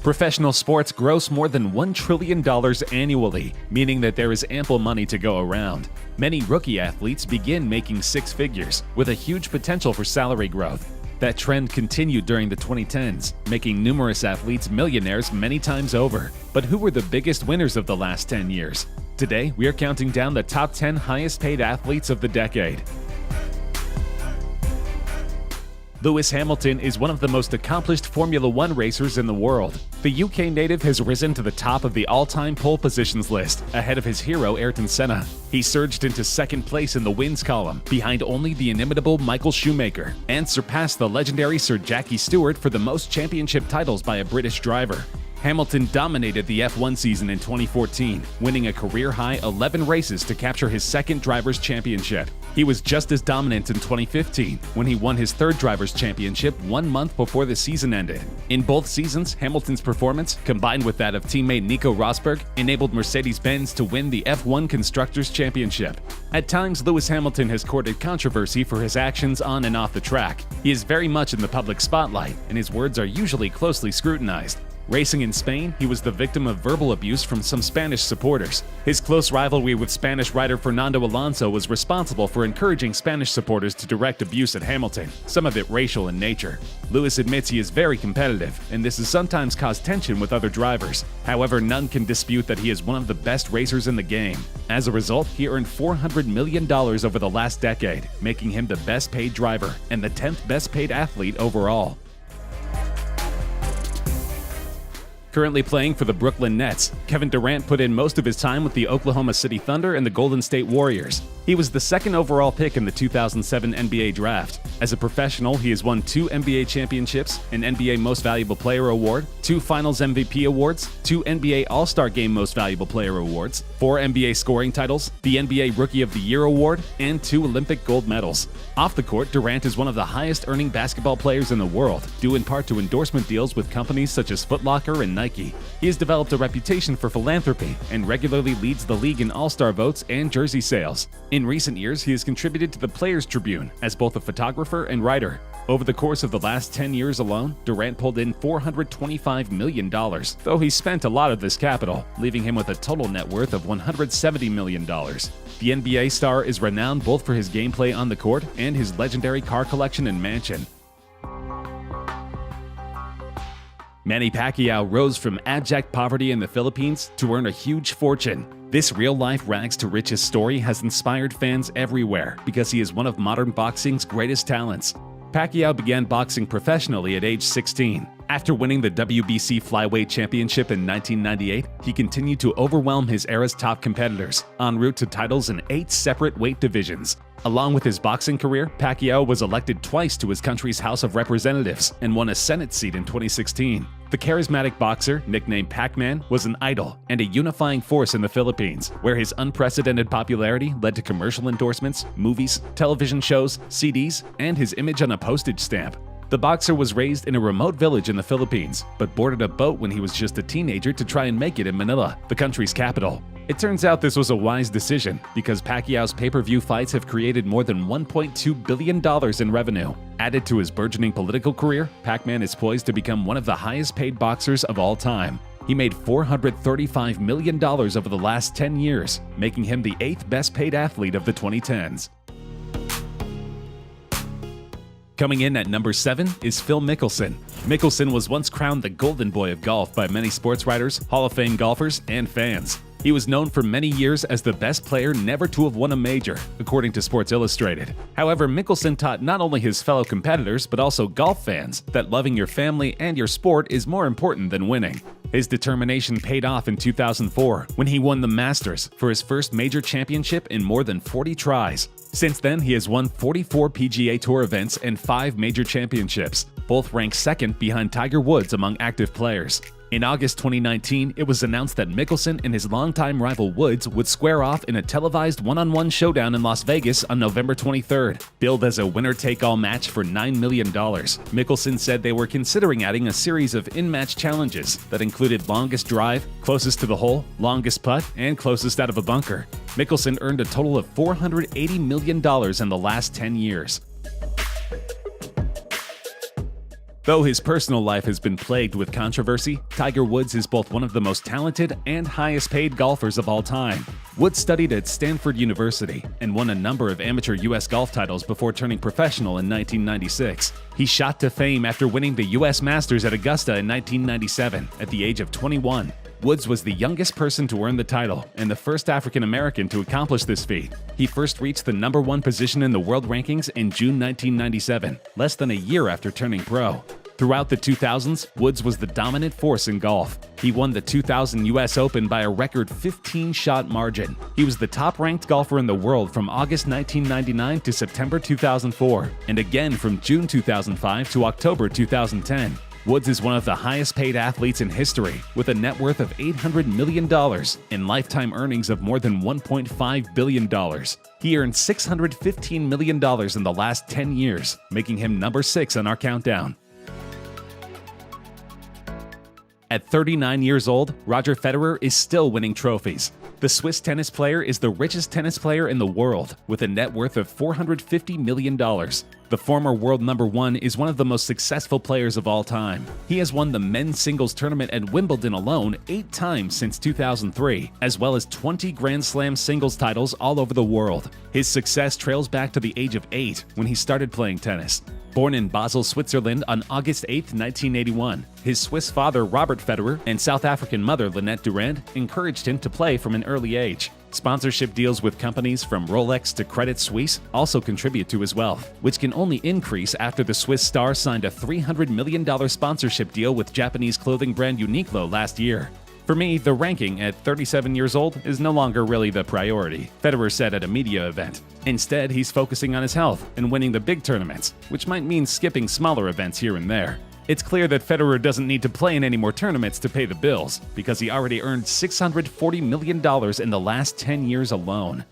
Professional sports gross more than $1 trillion annually, meaning that there is ample money to go around. Many rookie athletes begin making six figures, with a huge potential for salary growth. That trend continued during the 2010s, making numerous athletes millionaires many times over. But who were the biggest winners of the last 10 years? Today, we are counting down the top 10 highest paid athletes of the decade. Lewis Hamilton is one of the most accomplished Formula One racers in the world. The UK native has risen to the top of the all-time pole positions list, ahead of his hero Ayrton Senna. He surged into second place in the wins column, behind only the inimitable Michael Schumacher, and surpassed the legendary Sir Jackie Stewart for the most championship titles by a British driver. Hamilton dominated the F1 season in 2014, winning a career-high 11 races to capture his second Drivers' Championship. He was just as dominant in 2015, when he won his third Drivers' Championship 1 month before the season ended. In both seasons, Hamilton's performance, combined with that of teammate Nico Rosberg, enabled Mercedes-Benz to win the F1 Constructors' Championship. At times, Lewis Hamilton has courted controversy for his actions on and off the track. He is very much in the public spotlight, and his words are usually closely scrutinized. Racing in Spain, he was the victim of verbal abuse from some Spanish supporters. His close rivalry with Spanish rider Fernando Alonso was responsible for encouraging Spanish supporters to direct abuse at Hamilton, some of it racial in nature. Lewis admits he is very competitive, and this has sometimes caused tension with other drivers. However, none can dispute that he is one of the best racers in the game. As a result, he earned $400 million over the last decade, making him the best paid driver and the 10th best paid athlete overall. Currently playing for the Brooklyn Nets, Kevin Durant put in most of his time with the Oklahoma City Thunder and the Golden State Warriors. He was the second overall pick in the 2007 NBA Draft. As a professional, he has won 2 NBA championships, an NBA Most Valuable Player award, 2 Finals MVP awards, 2 NBA All-Star Game Most Valuable Player awards, 4 NBA scoring titles, the NBA Rookie of the Year award, and 2 Olympic gold medals. Off the court, Durant is one of the highest-earning basketball players in the world, due in part to endorsement deals with companies such as Foot Locker and Nike. He has developed a reputation for philanthropy and regularly leads the league in All-Star votes and jersey sales. In recent years, he has contributed to the Players Tribune as both a photographer and writer. Over the course of the last 10 years alone, Durant pulled in $425 million, though he spent a lot of this capital, leaving him with a total net worth of $170 million. The NBA star is renowned both for his gameplay on the court and his legendary car collection and mansion. Manny Pacquiao rose from abject poverty in the Philippines to earn a huge fortune. This real-life rags-to-riches story has inspired fans everywhere because he is one of modern boxing's greatest talents. Pacquiao began boxing professionally at age 16. After winning the WBC Flyweight Championship in 1998, he continued to overwhelm his era's top competitors, en route to titles in 8 separate weight divisions. Along with his boxing career, Pacquiao was elected twice to his country's House of Representatives and won a Senate seat in 2016. The charismatic boxer, nicknamed Pac-Man, was an idol and a unifying force in the Philippines, where his unprecedented popularity led to commercial endorsements, movies, television shows, CDs, and his image on a postage stamp. The boxer was raised in a remote village in the Philippines, but boarded a boat when he was just a teenager to try and make it in Manila, the country's capital. It turns out this was a wise decision, because Pacquiao's pay-per-view fights have created more than $1.2 billion in revenue. Added to his burgeoning political career, Pac-Man is poised to become one of the highest-paid boxers of all time. He made $435 million over the last 10 years, making him the 8th best-paid athlete of the 2010s. Coming in at number 7 is Phil Mickelson. Mickelson was once crowned the golden boy of golf by many sports writers, Hall of Fame golfers, and fans. He was known for many years as the best player never to have won a major, according to Sports Illustrated. However, Mickelson taught not only his fellow competitors but also golf fans that loving your family and your sport is more important than winning. His determination paid off in 2004 when he won the Masters for his first major championship in more than 40 tries. Since then, he has won 44 PGA Tour events and 5 major championships, both ranked second behind Tiger Woods among active players. In August 2019, it was announced that Mickelson and his longtime rival Woods would square off in a televised one-on-one showdown in Las Vegas on November 23rd, billed as a winner-take-all match for $9 million. Mickelson said they were considering adding a series of in-match challenges that included longest drive, closest to the hole, longest putt, and closest out of a bunker. Mickelson earned a total of $480 million in the last 10 years. Though his personal life has been plagued with controversy, Tiger Woods is both one of the most talented and highest-paid golfers of all time. Woods studied at Stanford University and won a number of amateur U.S. golf titles before turning professional in 1996. He shot to fame after winning the U.S. Masters at Augusta in 1997 at the age of 21. Woods was the youngest person to earn the title and the first African-American to accomplish this feat. He first reached the #1 position in the world rankings in June 1997, less than a year after turning pro. Throughout the 2000s, Woods was the dominant force in golf. He won the 2000 U.S. Open by a record 15-shot margin. He was the top-ranked golfer in the world from August 1999 to September 2004, and again from June 2005 to October 2010. Woods is one of the highest-paid athletes in history, with a net worth of $800 million and lifetime earnings of more than $1.5 billion. He earned $615 million in the last 10 years, making him number 6 on our countdown. At 39 years old, Roger Federer is still winning trophies. The Swiss tennis player is the richest tennis player in the world, with a net worth of $450 million. The former world #1 is one of the most successful players of all time. He has won the men's singles tournament at Wimbledon alone 8 times since 2003, as well as 20 Grand Slam singles titles all over the world. His success trails back to the age of 8 when he started playing tennis. Born in Basel, Switzerland on August 8, 1981, his Swiss father Robert Federer and South African mother Lynette Durand encouraged him to play from an early age. Sponsorship deals with companies from Rolex to Credit Suisse also contribute to his wealth, which can only increase after the Swiss star signed a $300 million sponsorship deal with Japanese clothing brand Uniqlo last year. For me, the ranking at 37 years old is no longer really the priority, Federer said at a media event. Instead, he's focusing on his health and winning the big tournaments, which might mean skipping smaller events here and there. It's clear that Federer doesn't need to play in any more tournaments to pay the bills, because he already earned $640 million in the last 10 years alone.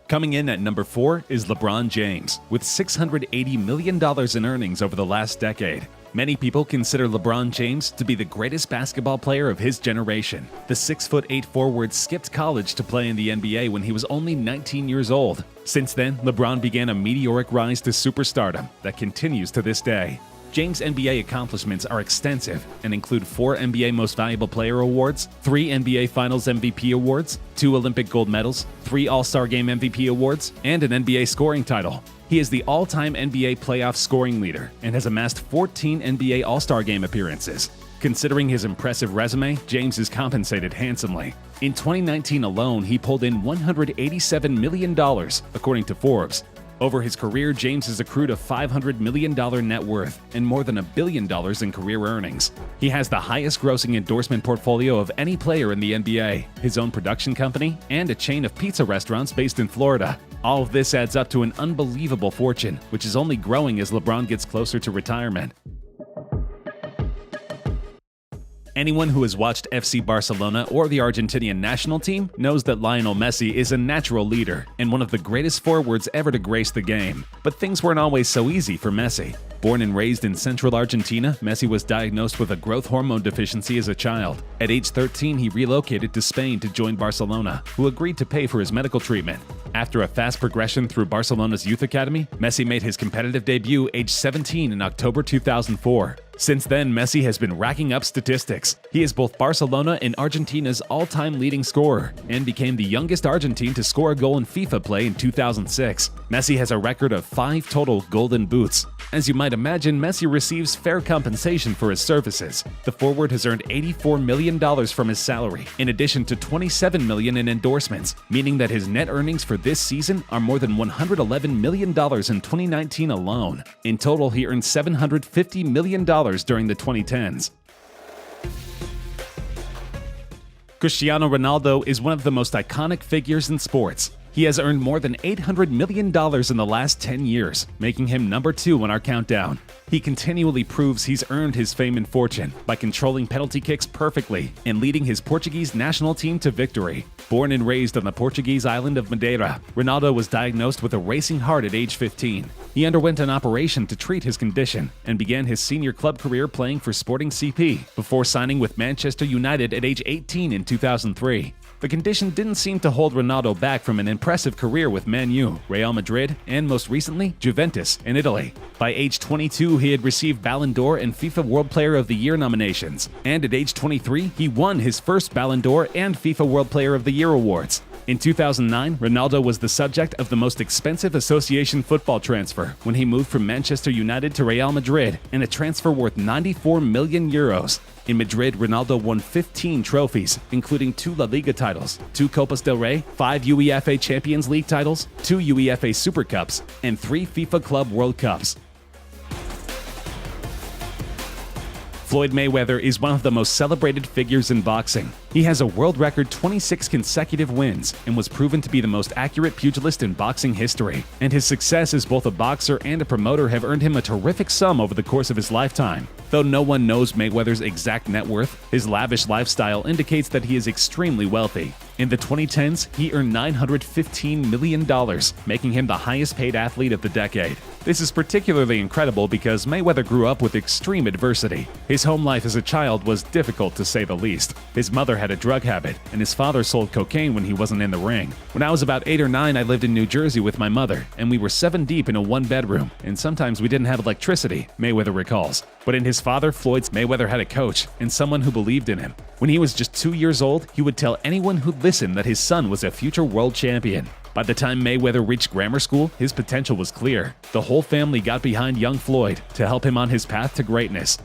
Coming in at number 4 is LeBron James, with $680 million in earnings over the last decade. Many people consider LeBron James to be the greatest basketball player of his generation. The 6'8" forward skipped college to play in the NBA when he was only 19 years old. Since then, LeBron began a meteoric rise to superstardom that continues to this day. James' NBA accomplishments are extensive and include 4 NBA Most Valuable Player awards, 3 NBA Finals MVP awards, 2 Olympic gold medals, 3 All-Star Game MVP awards, and an NBA scoring title. He is the all-time NBA playoff scoring leader and has amassed 14 NBA All-Star Game appearances. Considering his impressive resume, James is compensated handsomely. In 2019 alone, he pulled in $187 million, according to Forbes. Over his career, James has accrued a $500 million net worth and more than $1 billion in career earnings. He has the highest grossing endorsement portfolio of any player in the NBA, his own production company, and a chain of pizza restaurants based in Florida. All of this adds up to an unbelievable fortune, which is only growing as LeBron gets closer to retirement. Anyone who has watched FC Barcelona or the Argentinian national team knows that Lionel Messi is a natural leader and one of the greatest forwards ever to grace the game. But things weren't always so easy for Messi. Born and raised in central Argentina, Messi was diagnosed with a growth hormone deficiency as a child. At age 13, he relocated to Spain to join Barcelona, who agreed to pay for his medical treatment. After a fast progression through Barcelona's youth academy, Messi made his competitive debut age 17 in October 2004. Since then, Messi has been racking up statistics. He is both Barcelona and Argentina's all-time leading scorer and became the youngest Argentine to score a goal in FIFA play in 2006. Messi has a record of 5 total Golden Boots. As you might imagine, Messi receives fair compensation for his services. The forward has earned $84 million from his salary, in addition to $27 million in endorsements, meaning that his net earnings for this season are more than $111 million in 2019 alone. In total, he earned $750 million during the 2010s. Cristiano Ronaldo is one of the most iconic figures in sports. He has earned more than $800 million in the last 10 years, making him number 2 on our countdown. He continually proves he's earned his fame and fortune by controlling penalty kicks perfectly and leading his Portuguese national team to victory. Born and raised on the Portuguese island of Madeira, Ronaldo was diagnosed with a racing heart at age 15. He underwent an operation to treat his condition and began his senior club career playing for Sporting CP before signing with Manchester United at age 18 in 2003. The condition didn't seem to hold Ronaldo back from an impressive career with Man U, Real Madrid, and most recently, Juventus in Italy. By age 22, he had received Ballon d'Or and FIFA World Player of the Year nominations, and at age 23, he won his first Ballon d'Or and FIFA World Player of the Year awards. In 2009, Ronaldo was the subject of the most expensive association football transfer when he moved from Manchester United to Real Madrid in a transfer worth €94 million. In Madrid, Ronaldo won 15 trophies, including 2 La Liga titles, 2 Copas del Rey, 5 UEFA Champions League titles, 2 UEFA Super Cups, and 3 FIFA Club World Cups. Floyd Mayweather is one of the most celebrated figures in boxing. He has a world record 26 consecutive wins and was proven to be the most accurate pugilist in boxing history. And his success as both a boxer and a promoter have earned him a terrific sum over the course of his lifetime. Though no one knows Mayweather's exact net worth, his lavish lifestyle indicates that he is extremely wealthy. In the 2010s, he earned $915 million, making him the highest-paid athlete of the decade. This is particularly incredible because Mayweather grew up with extreme adversity. His home life as a child was difficult to say the least. His mother had a drug habit, and his father sold cocaine when he wasn't in the ring. When I was about 8 or 9, I lived in New Jersey with my mother, and we were 7 deep in a one-bedroom, and sometimes we didn't have electricity, Mayweather recalls. But in his father, Floyd's, Mayweather had a coach and someone who believed in him. When he was just 2 years old, he would tell anyone who'd listen that his son was a future world champion. By the time Mayweather reached grammar school, his potential was clear. The whole family got behind young Floyd to help him on his path to greatness.